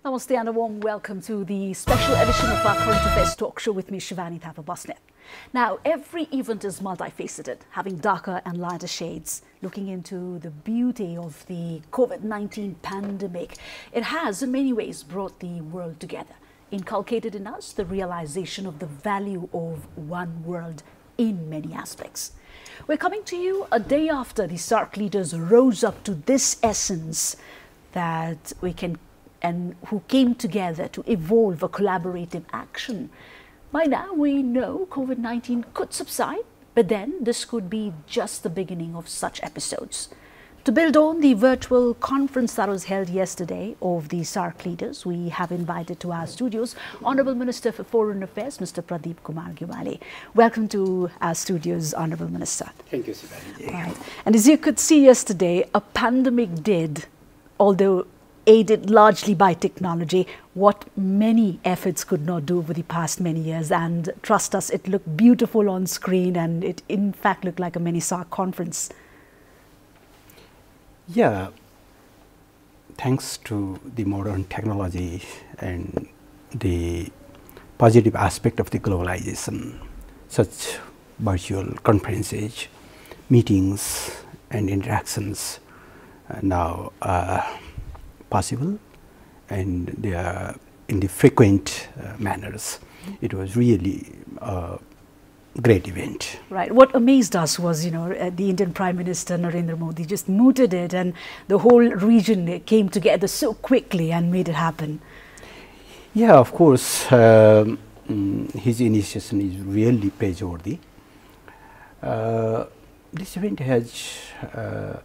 Namaste and a warm welcome to the special edition of our Current Affairs talk show with me, Shivani Thapabasnet. Now, every event is multifaceted, having darker and lighter shades. Looking into the beauty of the COVID-19 pandemic, it has in many ways brought the world together, inculcated in us the realization of the value of one world in many aspects. We're coming to you a day after the SAARC leaders rose up to this essence that we can and who came together to evolve a collaborative action. By now we know COVID-19 could subside, but then this could be just the beginning of such episodes. To build on the virtual conference that was held yesterday of the SAARC leaders, we have invited to our studios Honourable Minister for Foreign Affairs, Mr. Pradeep Gyawali. Welcome to our studios, Honourable Minister. Thank you, Sivani. Right. And as you could see yesterday, a pandemic did, although aided largely by technology, what many efforts could not do over the past many years. And trust us, it looked beautiful on screen and it in fact looked like a mini SAARC conference. Yeah, thanks to the modern technology and the positive aspect of the globalization, such virtual conferences, meetings and interactions now are possible, and they are in the frequent manners. It was really a great event. Right. What amazed us was, the Indian Prime Minister Narendra Modi just mooted it, and the whole region came together so quickly and made it happen. Yeah, of course, his initiation is really praiseworthy. This event has a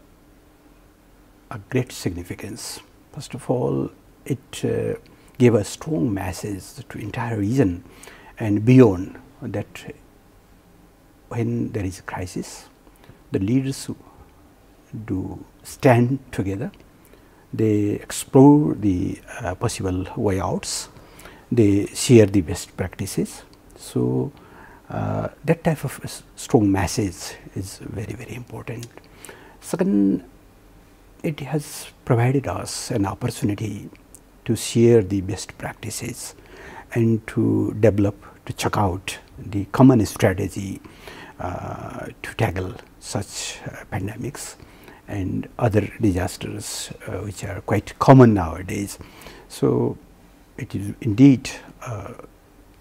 great significance. First of all, it gave a strong message to entire region and beyond that when there is a crisis, the leaders do stand together, they explore the possible way outs, they share the best practices. So, that type of strong message is very, very important. Second, it has provided us an opportunity to share the best practices and to develop, to check out the common strategy to tackle such pandemics and other disasters which are quite common nowadays. So, it is indeed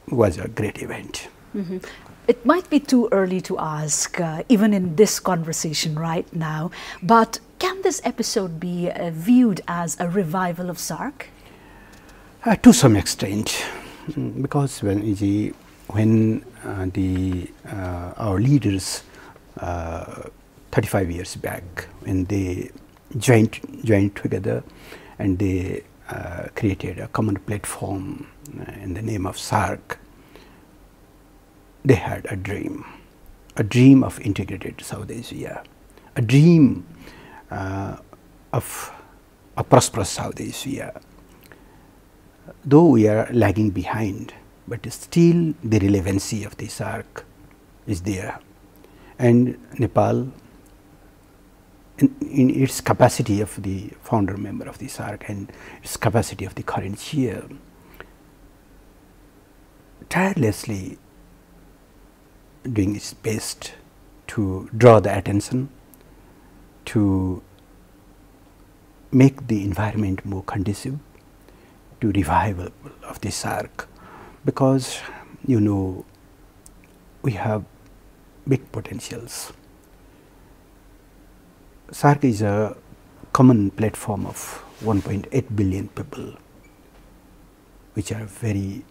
was a great event. Mm-hmm. It might be too early to ask, even in this conversation right now, but can this episode be viewed as a revival of SAARC? To some extent, because when our leaders 35 years back, when they joined together and they created a common platform in the name of SAARC, they had a dream of integrated South Asia, a dream of a prosperous South Asia. Though we are lagging behind, but still the relevancy of the SAARC is there. And Nepal, in its capacity of the founder member of the SAARC and its capacity of the current chair, tirelessly doing its best to draw the attention, to make the environment more conducive to revival of the SAARC, because we have big potentials. SAARC is a common platform of 1.8 billion people, which are very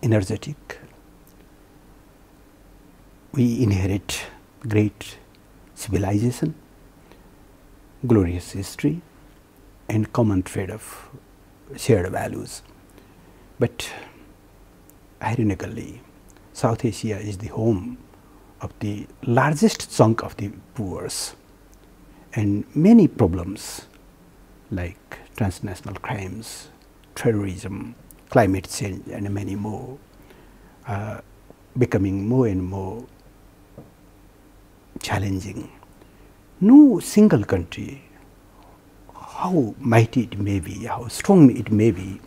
energetic. We inherit great civilization, glorious history, and common thread of shared values. But ironically, South Asia is the home of the largest chunk of the poor, and many problems like transnational crimes, terrorism, climate change, and many more are becoming more and more challenging. No single country how mighty it may be, how strong it may be,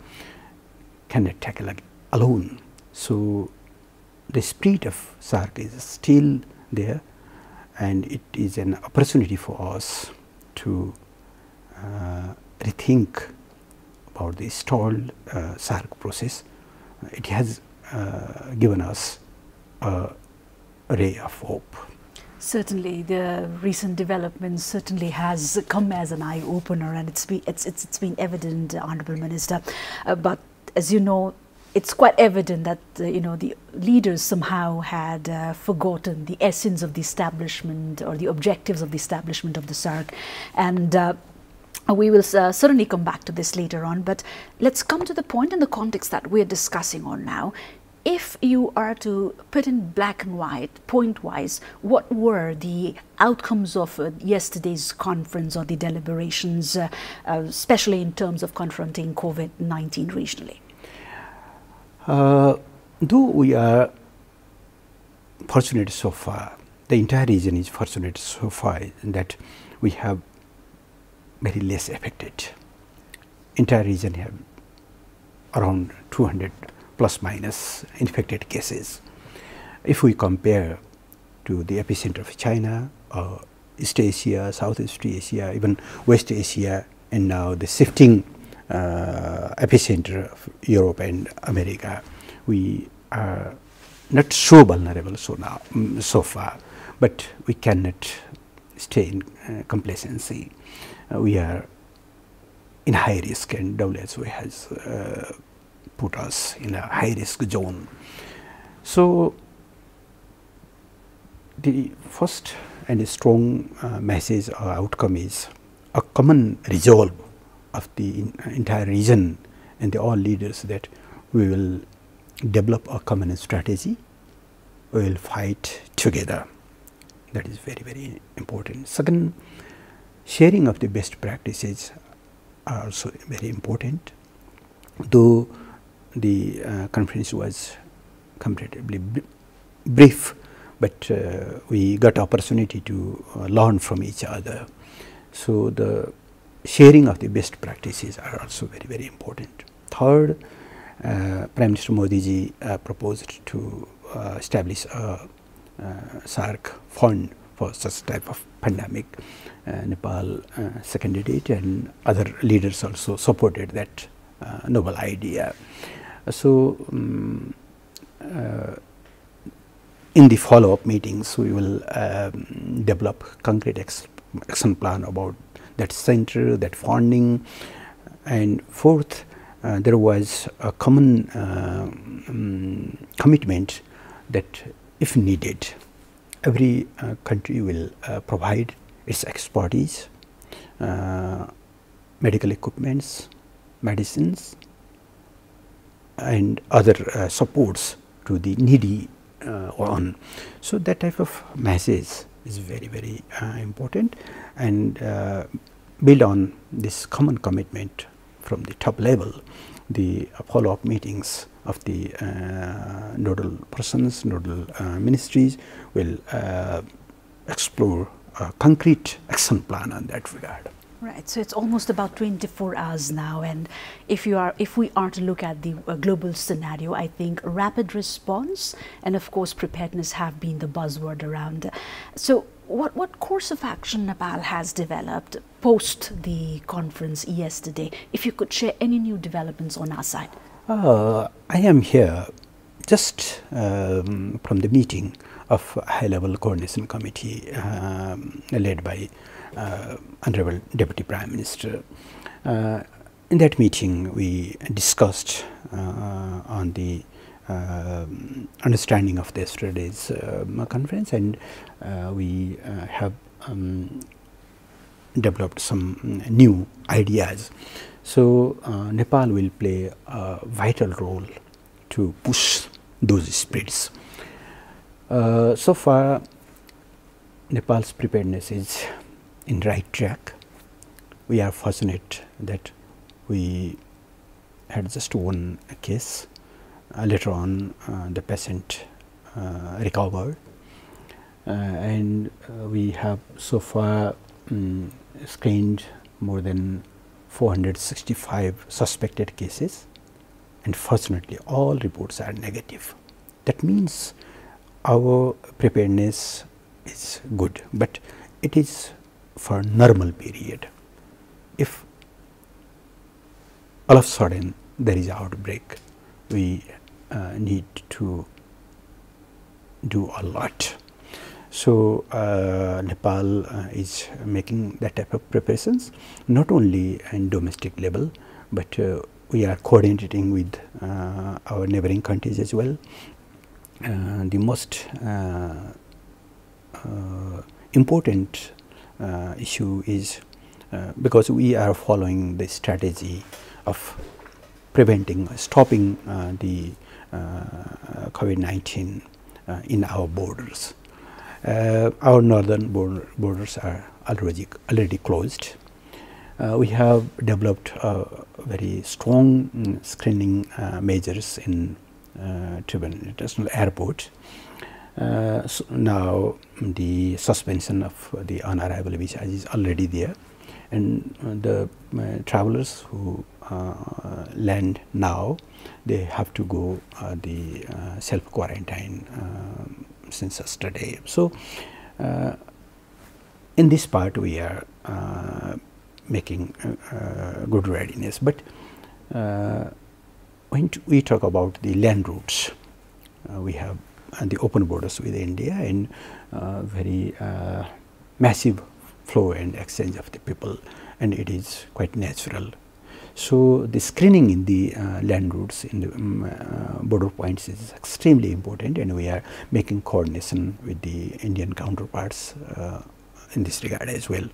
cannot tackle alone. So, the spirit of SAARC is still there, and it is an opportunity for us to rethink about the stalled SAARC process. It has given us a ray of hope. Certainly, the recent developments certainly has come as an eye opener, and it's been evident, Honourable Minister. But as you know, it's quite evident that the leaders somehow had forgotten the essence of the establishment or the objectives of the establishment of the SAARC, and we will certainly come back to this later on. But let's come to the point in the context that we're discussing on now. If you are to put in black and white, point-wise, what were the outcomes of yesterday's conference or the deliberations, especially in terms of confronting COVID-19 regionally? Though we are fortunate so far, the entire region is fortunate so far that we have very less affected. Entire region have around 200 plus minus infected cases. If we compare to the epicenter of China, East Asia, Southeast Asia, even West Asia, and now the shifting epicenter of Europe and America, we are not so vulnerable so far, but we cannot stay in complacency. We are in high risk, and WHO has put us in a high risk zone. So, the first and strong message or outcome is a common resolve of the entire region and all leaders that we will develop a common strategy, we will fight together. That is very, very important. Second, sharing of the best practices are also very important. Though the conference was comparatively brief, but we got opportunity to learn from each other. So, the sharing of the best practices are also very, very important. Third, Prime Minister Modi ji proposed to establish a SAARC fund for such type of pandemic. Nepal seconded it, and other leaders also supported that noble idea. So, in the follow-up meetings, we will develop concrete action plan about that center, that funding. And fourth, there was a common commitment that if needed, every country will provide its expertise, medical equipments, medicines, and other supports to the needy one. So, that type of message is very, very important, and build on this common commitment from the top level. The follow-up meetings of the nodal persons, nodal ministries will explore a concrete action plan on that regard. Right, so it's almost about 24 hours now, and if we are to look at the global scenario, I think rapid response and of course preparedness have been the buzzword around. So what course of action Nepal has developed post the conference yesterday? If you could share any new developments on our side. I am here just from the meeting of high-level coordination committee led by Honorable Deputy Prime Minister. In that meeting, we discussed on the understanding of yesterday's conference, and we have developed some new ideas. So, Nepal will play a vital role to push those spirits. So far, Nepal's preparedness is in right track. We are fortunate that we had just one case. Later on, the patient recovered, and we have so far screened more than 465 suspected cases, and fortunately all reports are negative. That means our preparedness is good, but it is for normal period. If all of a sudden there is outbreak, we need to do a lot. So, Nepal is making that type of preparations, not only in domestic level, but we are coordinating with our neighboring countries as well. The most important issue is because we are following the strategy of preventing, stopping the COVID-19 in our borders. Our northern borders are already closed. We have developed very strong screening measures in Tribhuvan International Airport. So now the suspension of the on-arrival visa is already there, and the travelers who land now, they have to go the self-quarantine since yesterday. So, in this part we are making good readiness, but when we talk about the land routes, we have the open borders with India and very massive flow and exchange of the people, and it is quite natural. So, the screening in the land routes in the border points is extremely important, and we are making coordination with the Indian counterparts in this regard as well.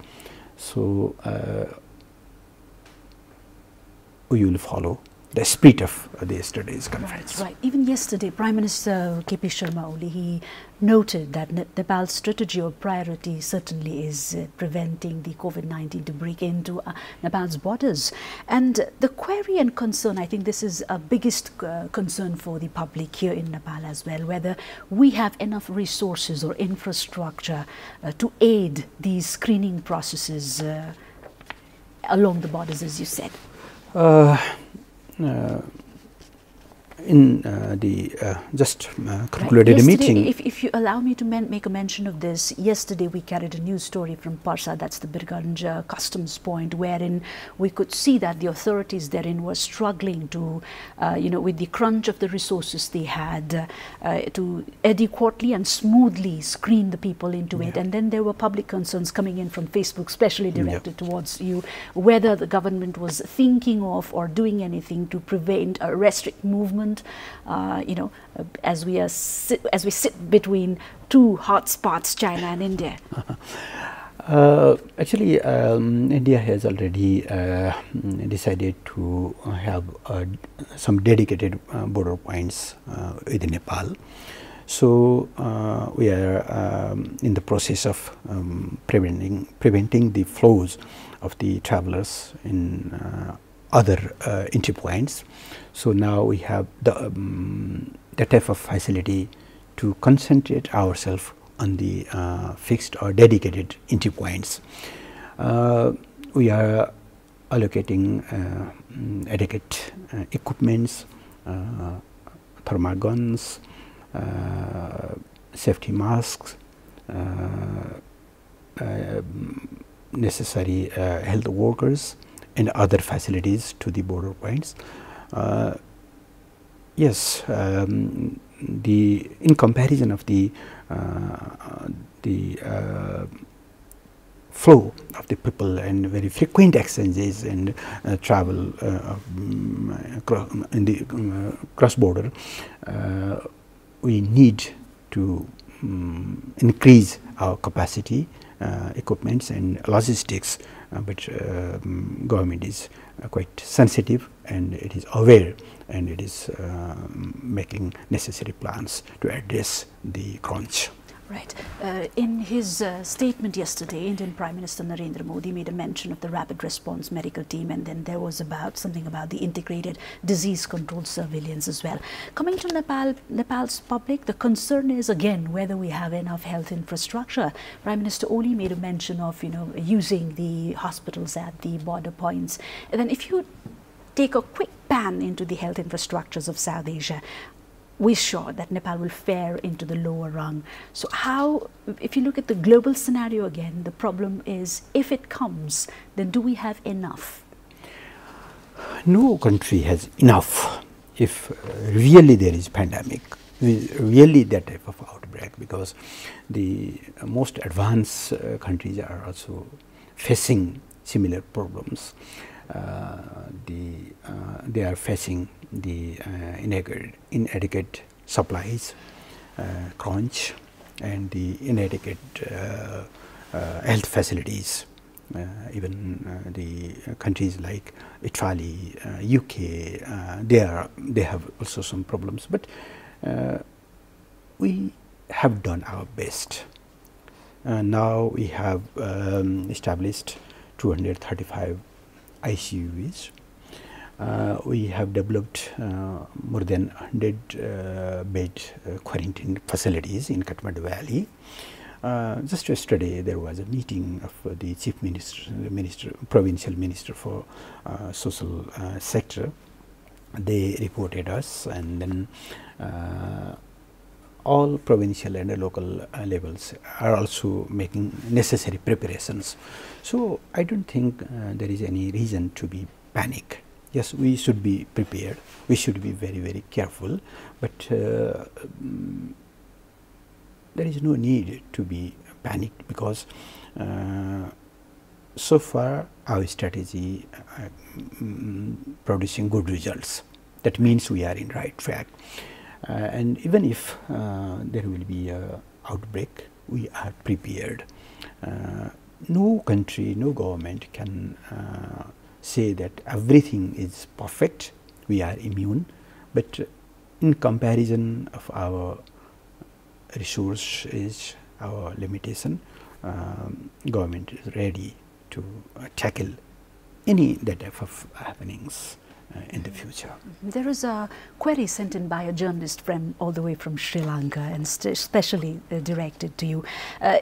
So, we will follow the spirit of yesterday's conference. Right. Even yesterday, Prime Minister K.P. Sharma Oli, he noted that Nepal's strategy or priority certainly is preventing the COVID-19 to break into Nepal's borders. And the query and concern, I think this is a biggest concern for the public here in Nepal as well, whether we have enough resources or infrastructure to aid these screening processes along the borders, as you said. In the just concluded right. meeting. If you allow me to make a mention of this, yesterday we carried a news story from Parsa, that's the Birganj customs point, wherein we could see that the authorities therein were struggling to, with the crunch of the resources they had, to adequately and smoothly screen the people into it. And then there were public concerns coming in from Facebook, especially directed towards you, whether the government was thinking of or doing anything to prevent or restrict movement. As we sit between two hotspots, China and India. Actually, India has already decided to have some dedicated border points with Nepal. So we are in the process of preventing the flows of the travelers in other entry points. So now we have the type of facility to concentrate ourselves on the fixed or dedicated entry points. We are allocating adequate equipments, thermal guns, safety masks, necessary health workers, and other facilities to the border points. Yes, in comparison of the flow of the people and very frequent exchanges and travel in the cross border, we need to increase our capacity, equipments and logistics, but government is quite sensitive and it is aware, and it is making necessary plans to address the crunch. Right. In his statement yesterday, Indian Prime Minister Narendra Modi made a mention of the rapid response medical team, and then there was something about the integrated disease control surveillance as well. Coming to Nepal's public, the concern is again whether we have enough health infrastructure. Prime Minister Oli made a mention of using the hospitals at the border points, and then if you take a quick pan into the health infrastructures of South Asia, we're sure that Nepal will fare into the lower rung. So how, if you look at the global scenario again, the problem is if it comes, then do we have enough? No country has enough if really there is pandemic, really that type of outbreak, because the most advanced countries are also facing similar problems. They are facing the inadequate supplies, crunch, and the inadequate health facilities. Even the countries like Italy, UK, they have also some problems. But we have done our best. Now we have established 235 ICUs. We have developed more than 100 bed quarantine facilities in Kathmandu Valley. Just yesterday there was a meeting of the Chief Minister, Provincial Minister for Social Sector. They reported us, and then all provincial and local levels are also making necessary preparations. So I don't think there is any reason to be panic. Yes, we should be prepared. We should be very, very careful. But there is no need to be panicked, because so far our strategy producing good results. That means we are in right track. And even if there will be an outbreak, we are prepared. No country, no government can say that everything is perfect, we are immune, but in comparison of our resources, our limitation, government is ready to tackle any that type of happenings in the future. There is a query sent in by a journalist friend all the way from Sri Lanka, and especially directed to you.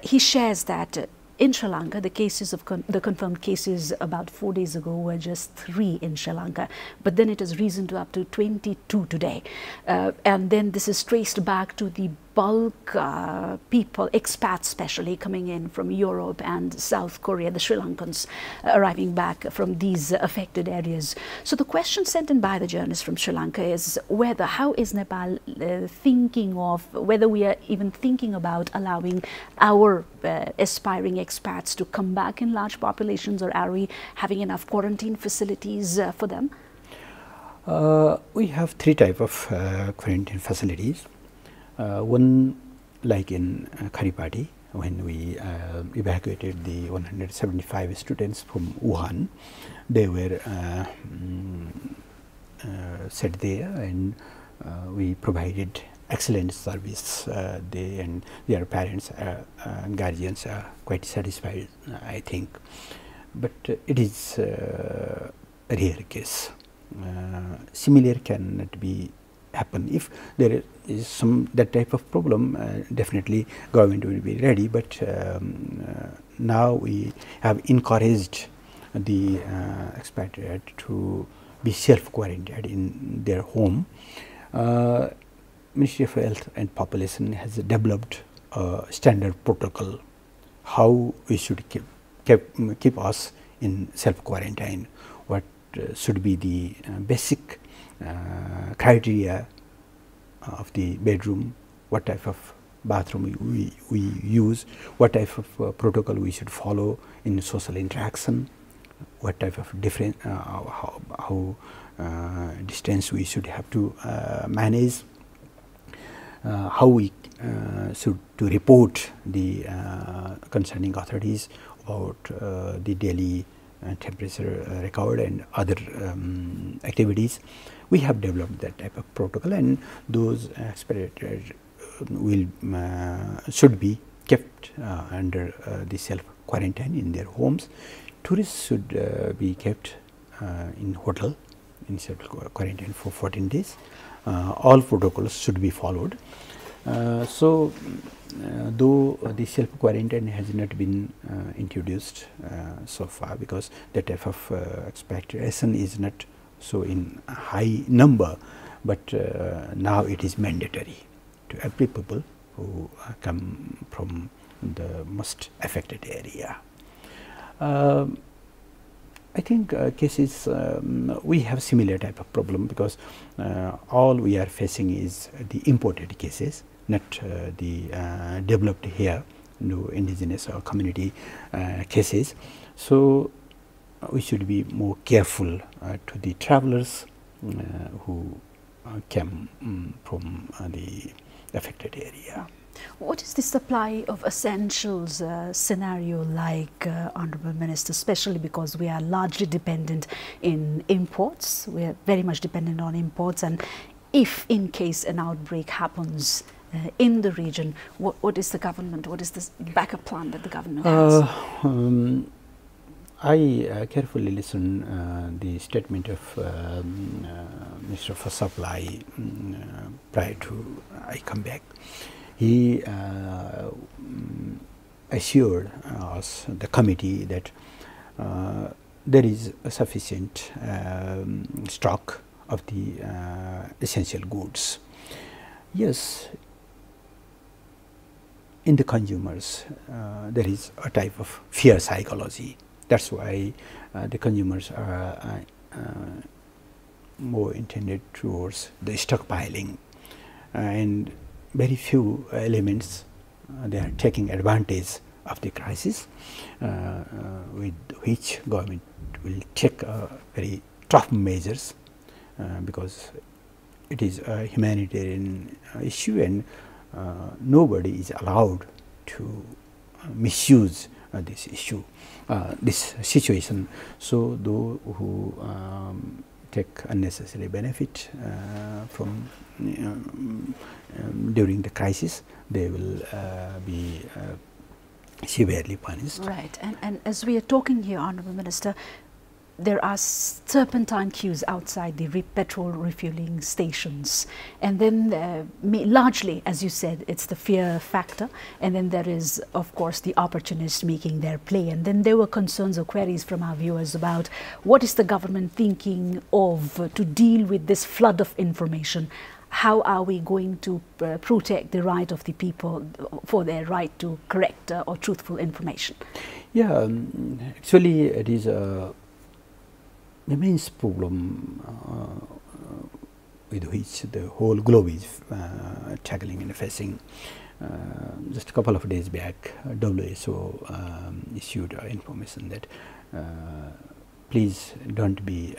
He shares that in Sri Lanka, the cases of the confirmed cases about 4 days ago were just 3 in Sri Lanka, but then it has risen to up to 22 today. And then this is traced back to the bulk people, expats especially, coming in from Europe and South Korea, the Sri Lankans arriving back from these affected areas. So the question sent in by the journalist from Sri Lanka is how is Nepal thinking of, whether we are even thinking about allowing our aspiring expats to come back in large populations, or are we having enough quarantine facilities for them? We have 3 types of quarantine facilities. One, like in Kharipati, when we evacuated the 175 students from Wuhan, they were set there, and we provided excellent service. They and their parents and guardians are quite satisfied, I think. But it is a rare case. Similar cannot be happen. If there is some that type of problem, definitely government will be ready. But now we have encouraged the expatriate to be self-quarantined in their home. Ministry of Health and Population has developed a standard protocol how we should keep us in self-quarantine. What should be the basic criteria of the bedroom, what type of bathroom we use, what type of protocol we should follow in social interaction, what type of different how distance we should have to manage, how we should to report the concerning authorities about the daily temperature record and other activities. We have developed that type of protocol, and those expatriates will should be kept under the self quarantine in their homes. Tourists should be kept in hotel in self quarantine for 14 days. All protocols should be followed. Though the self quarantine has not been introduced so far, because that type of expectation is not so in high number, but now it is mandatory to every people who come from the most affected area. I think cases we have similar type of problem, because all we are facing is the imported cases, not the developed here, no indigenous or community cases. So we should be more careful to the travelers who came from the affected area. What is the supply of essentials scenario like, Honourable Minister, especially because we are largely dependent in imports? We are very much dependent on imports, and if in case an outbreak happens in the region, what is the government, what is the backup plan that the government has? I carefully listened the statement of Minister for Supply prior to I come back. He assured us, the committee, that there is a sufficient stock of the essential goods. Yes, in the consumers there is a type of fear psychology. That's why the consumers are more intended towards the stockpiling, and very few elements they are taking advantage of the crisis, with which government will take very tough measures, because it is a humanitarian issue, and nobody is allowed to misuse this issue, this situation. So those who take unnecessary benefit from during the crisis, they will be severely punished. Right, and as we are talking here, Honourable Minister, there are serpentine queues outside the petrol refueling stations, and then largely, as you said, it's the fear factor, and then there is of course the opportunists making their play. And then there were concerns or queries from our viewers about what is the government thinking of to deal with this flood of information. How are we going to protect the right of the people for their right to correct or truthful information? Yeah, actually it is a immense problem with which the whole globe is tackling and facing. Just a couple of days back, WHO issued information that please don't be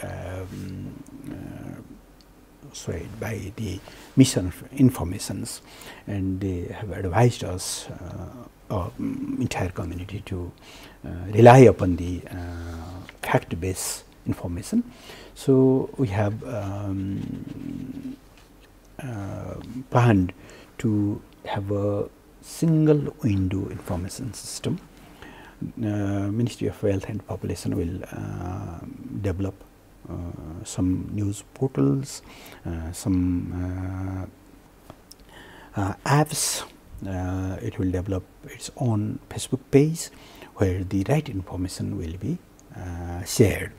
swayed by the misinformations, and they have advised us, entire community, to rely upon the fact-based information. So we have planned to have a single window information system. Ministry of Health and Population will develop some news portals, some apps. It will develop its own Facebook page where the right information will be shared,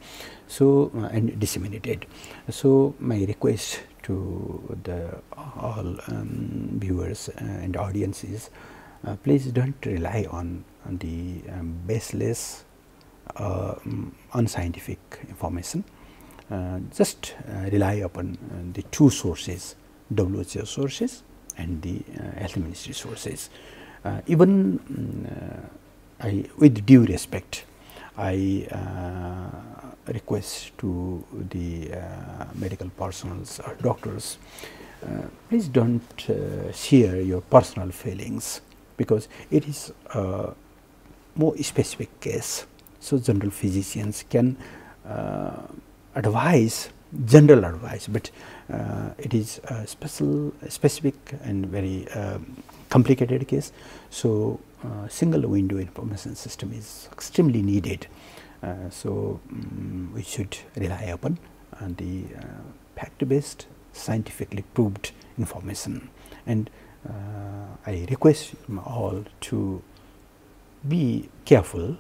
so and disseminated. So my request to the all viewers and audience is, please don't rely on the baseless unscientific information. Just rely upon the two sources, WHO sources and the Health Ministry sources. Even with due respect, I request to the medical personnels or doctors, please don't share your personal feelings, because it is a more specific case. So general physicians can advise general advice, but it is a specific and very complicated case. So, single window information system is extremely needed. We should rely upon the fact-based, scientifically proved information, and I request all to be careful,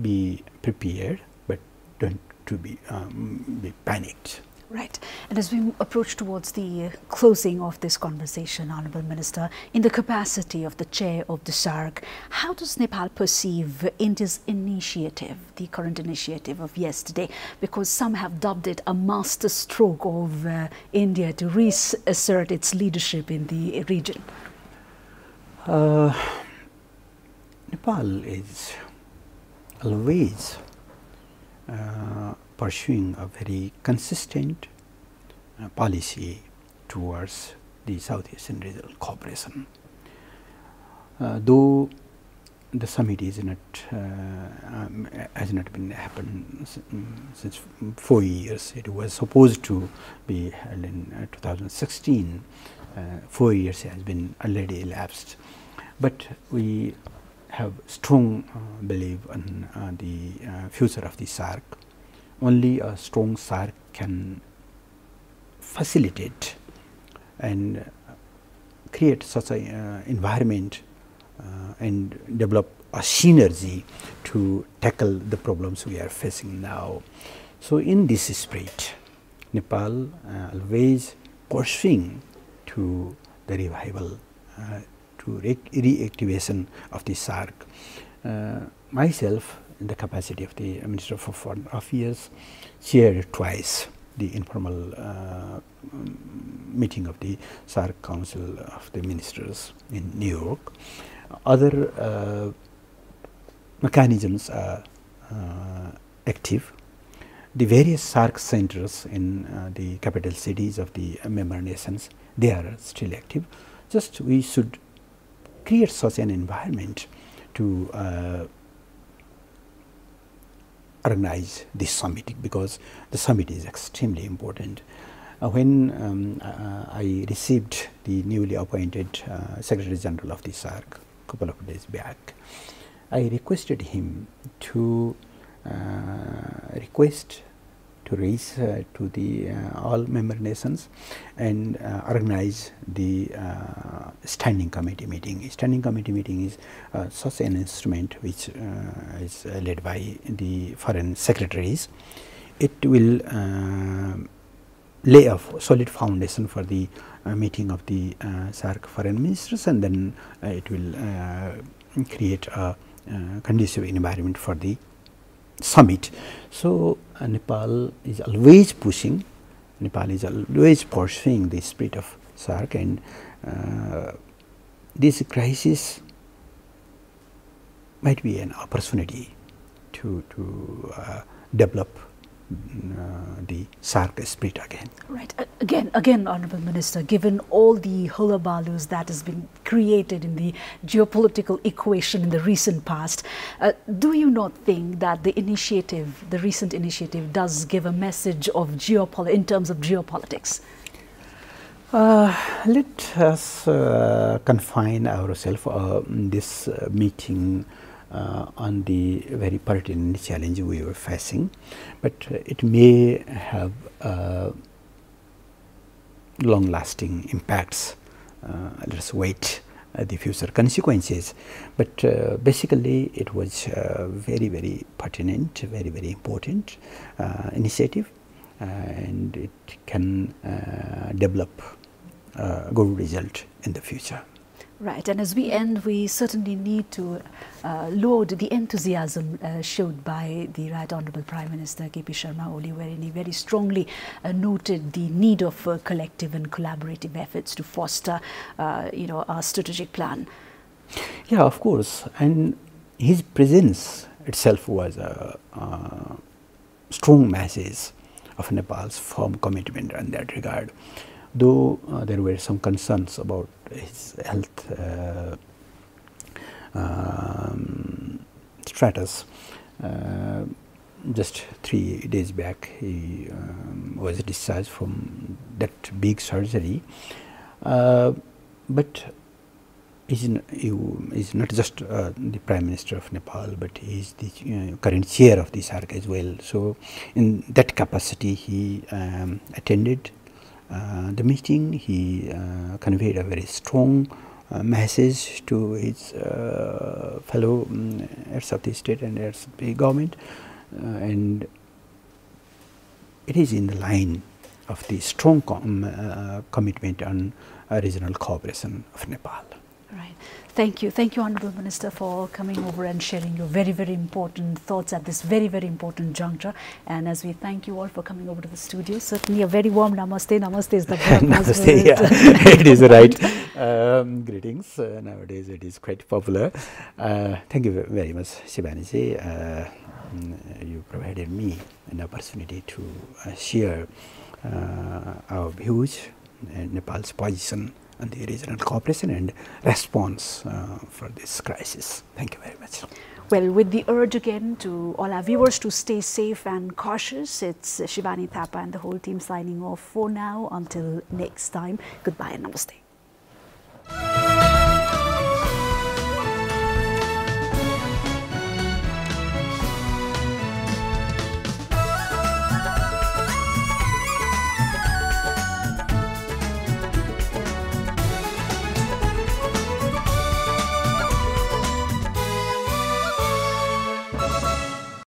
be prepared, but don't to be panicked. Right. And as we approach towards the closing of this conversation, Honourable Minister, in the capacity of the chair of the SAARC, how does Nepal perceive India's initiative, the current initiative of yesterday? Because some have dubbed it a master stroke of India to reassert its leadership in the region. Nepal is always pursuing a very consistent policy towards the South Asian regional cooperation. Though the summit is not has not been happened since 4 years, it was supposed to be held in 2016. 4 years has been already elapsed, but we have strong belief in the future of the SAARC. Only a strong SAARC can facilitate and create such an environment and develop a synergy to tackle the problems we are facing now. So, in this spirit, Nepal always pursuing to the revival, to reactivation of the SAARC. Myself, in the capacity of the Minister for Foreign Affairs, chaired twice the informal meeting of the SAARC Council of the Ministers in New York. Other mechanisms are active. The various SAARC centers in the capital cities of the member nations, they are still active. Just we should create such an environment to organize this summit, because the summit is extremely important. When I received the newly appointed Secretary General of the SAARC a couple of days back, I requested him to raise to the all member nations and organize the standing committee meeting. Standing committee meeting is such an instrument which is led by the foreign secretaries. It will lay a solid foundation for the meeting of the SAARC foreign ministers, and then it will create a conducive environment for the summit. So, Nepal is always pushing, Nepal is always pursuing the spirit of SAARC, and this crisis might be an opportunity to develop the SAARC spirit again. Right. Again, Honourable Minister, given all the hullaballoos that has been created in the geopolitical equation in the recent past, do you not think that the initiative, the recent initiative, does give a message of in terms of geopolitics? Let us confine ourselves this meeting on the very pertinent challenge we were facing, but it may have long-lasting impacts. Let us wait the future consequences, but basically it was very pertinent, very important initiative, and it can develop a good result in the future. Right, and as we end, we certainly need to laud the enthusiasm showed by the Right Honourable Prime Minister KP Sharma Oli, wherein he very strongly noted the need of collective and collaborative efforts to foster, a strategic plan. Yeah, of course, and his presence itself was a strong message of Nepal's firm commitment in that regard. Though there were some concerns about his health status, just 3 days back, he was discharged from that big surgery. But he is not just the Prime Minister of Nepal, but he is the current chair of the SAARC as well. So, in that capacity, he attended the meeting. He conveyed a very strong message to his fellow heads of the state and heads of the government, and it is in the line of the strong commitment on regional cooperation of Nepal. Right. Thank you, Honourable Minister, for coming over and sharing your very, very important thoughts at this very, very important juncture. And as we thank you all for coming over to the studio, certainly a very warm namaste. Namaste is the namaste, yeah, it is right. Greetings. Nowadays it is quite popular. Thank you very much, Shivani. You provided me an opportunity to share our views and Nepal's position on the regional cooperation and response for this crisis. Thank you very much. Well, with the urge again to all our viewers to stay safe and cautious, it's Shivani Thapa and the whole team signing off for now. Until next time, goodbye and namaste.